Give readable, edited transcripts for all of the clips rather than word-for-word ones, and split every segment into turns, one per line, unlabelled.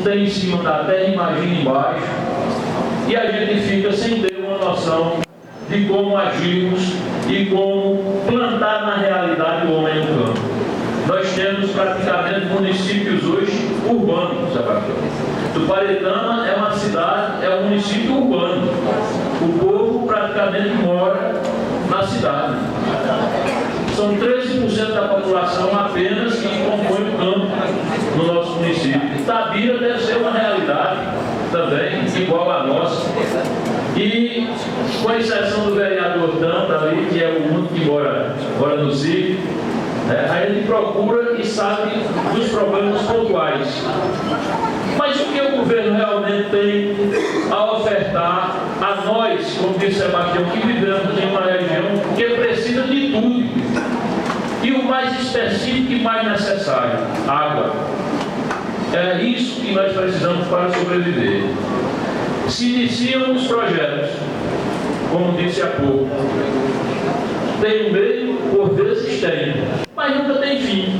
tem em cima da terra, imagina embaixo, e a gente fica sem ter uma noção de como agirmos e como plantar na realidade o homem no campo. Nós temos praticamente municípios hoje urbanos, Sebastião. Tuparetama é uma cidade, é um município urbano. O povo praticamente mora na cidade. São 13% da população apenas que compõe o campo no nosso município. Itabira deve ser uma realidade também, igual a nossa. E, com exceção do vereador Tanta ali, que é o único que mora no sítio, a gente procura e sabe dos problemas pontuais. Mas o que o governo realmente tem a ofertar a nós, como disse Sebastião, que vivemos em uma região que precisa de tudo. E o mais específico e mais necessário, água. É isso que nós precisamos para sobreviver. Se iniciam os projetos, como disse há pouco, tem um meio, por vezes tem, mas nunca tem fim.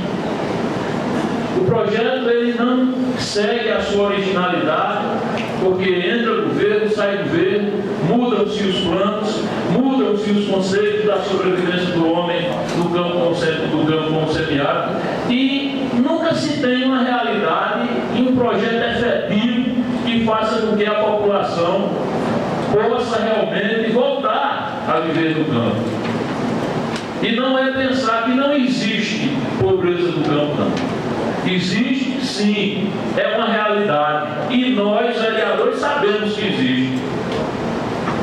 O projeto ele não segue a sua originalidade, porque entra governo, sai governo, mudam-se os planos, mudam-se os conceitos da sobrevivência do homem no campo como semiárido, e nunca se tem uma realidade e um projeto efetivo que faça com que a população possa realmente voltar a viver no campo. E não é pensar que não existe pobreza no campo, não. Existe, sim, é uma realidade. E nós, vereadores, sabemos que existe.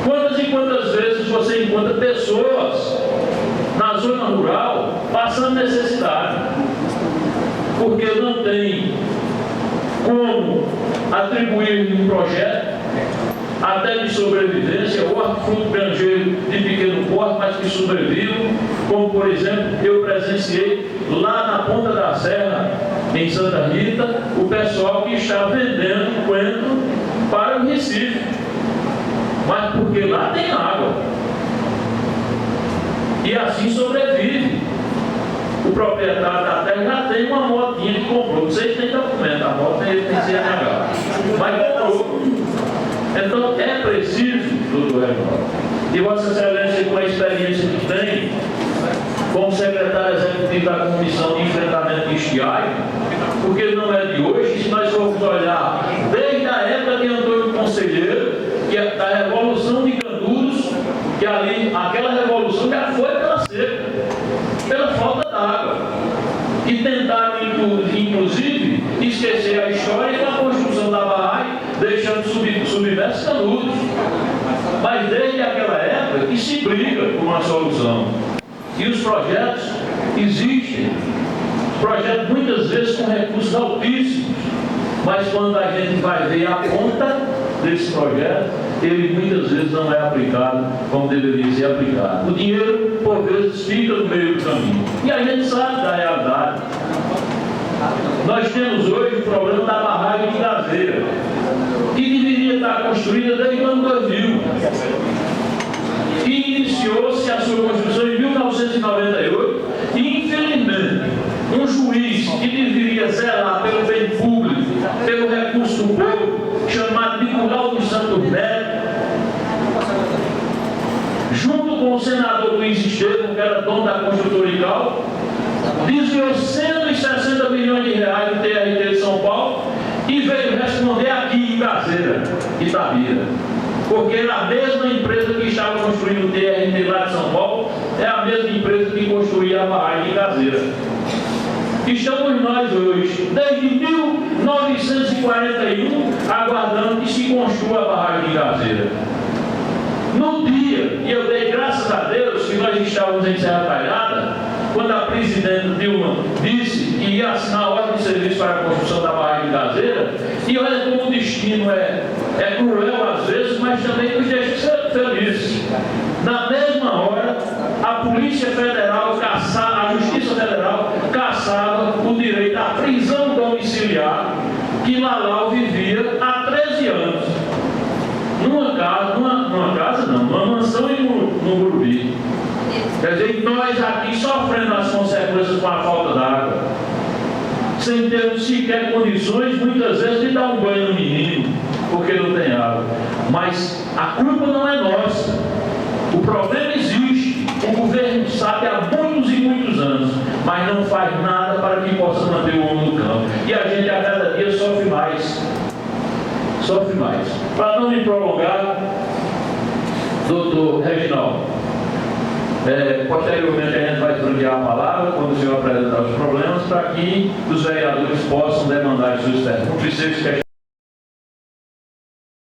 Quantas e quantas vezes você encontra pessoas na zona rural passando necessidade, porque não tem como atribuir um projeto até de sobrevivência, hortifruti granjeiro de pequeno porte, mas que sobrevivam, como por exemplo, eu presenciei lá na Ponta da Serra, em Santa Rita, o pessoal que está vendendo coentro para o Recife, mas porque lá tem água, e assim sobrevive. O proprietário da terra já tem uma motinha que comprou, vocês têm documento, a moto tem CNH, mas comprou. Então é preciso, doutor Reginaldo, e Vossa Excelência, com a experiência que tem, como secretário executivo da Comissão de Enfrentamento de Estiagem, porque não é de hoje, se nós formos olhar desde a época de Antônio Conselheiro, que é da Revolução de Canudos, que ali, aquela revolução já foi pela seca, pela falta d'água. E tentaram, inclusive, esquecer a história com a construção da barragem, deixando submersos Canudos. Mas desde aquela época que se briga por uma solução. E os projetos existem. Projetos muitas vezes com recursos altíssimos. Mas quando a gente vai ver a conta desse projeto, ele muitas vezes não é aplicado como deveria ser aplicado. O dinheiro, por vezes, fica no meio do caminho. E a gente sabe da realidade. Nós temos hoje o problema da barragem de Gazeira, que deveria estar construída desde o ano 2000. E iniciou-se a sua construção em 1998 e, infelizmente, um juiz que deveria zelar pelo bem público, pelo recurso do povo, chamado Nicolau dos Santos Neto, junto com o senador Luiz Estevam, que era dono da construtora Icau, desviou 160 milhões de reais do TRT de São Paulo e veio responder aqui em Gazeira, Itabira. Porque era a mesma empresa que estava construindo o TRT lá de São Paulo, é a mesma empresa que construía a barragem em Gazeira. Estamos nós hoje, desde 1941, aguardando que se construa a barragem de Gazeira. No dia, e eu dei graças a Deus que nós estávamos em Serra Talhada, quando a presidenta Dilma disse que ia assinar a ordem de serviço para a construção da barragem de Gazeira, e olha como o destino é cruel às vezes, mas também nos deixa ser felizes. Na mesma hora, a Polícia Federal caçava, a Justiça Federal caçava o direito à prisão domiciliar que Lalau vivia há 13 anos. Numa mansão no Gurubi. Quer dizer, nós aqui sofrendo as consequências com a falta d'água. sem ter sequer condições, muitas vezes, de dar um banho no menino, porque não tem água. Mas a culpa não é nossa. O problema existe. O governo sabe há muitos e muitos anos, mas não faz nada para que possa manter o homem no campo. E a gente a cada dia sofre mais. Sofre mais. Para não me prolongar, doutor Reginaldo, posteriormente a gente vai franquear a palavra quando o senhor apresentar os problemas, para que os vereadores possam demandar as suas perguntas.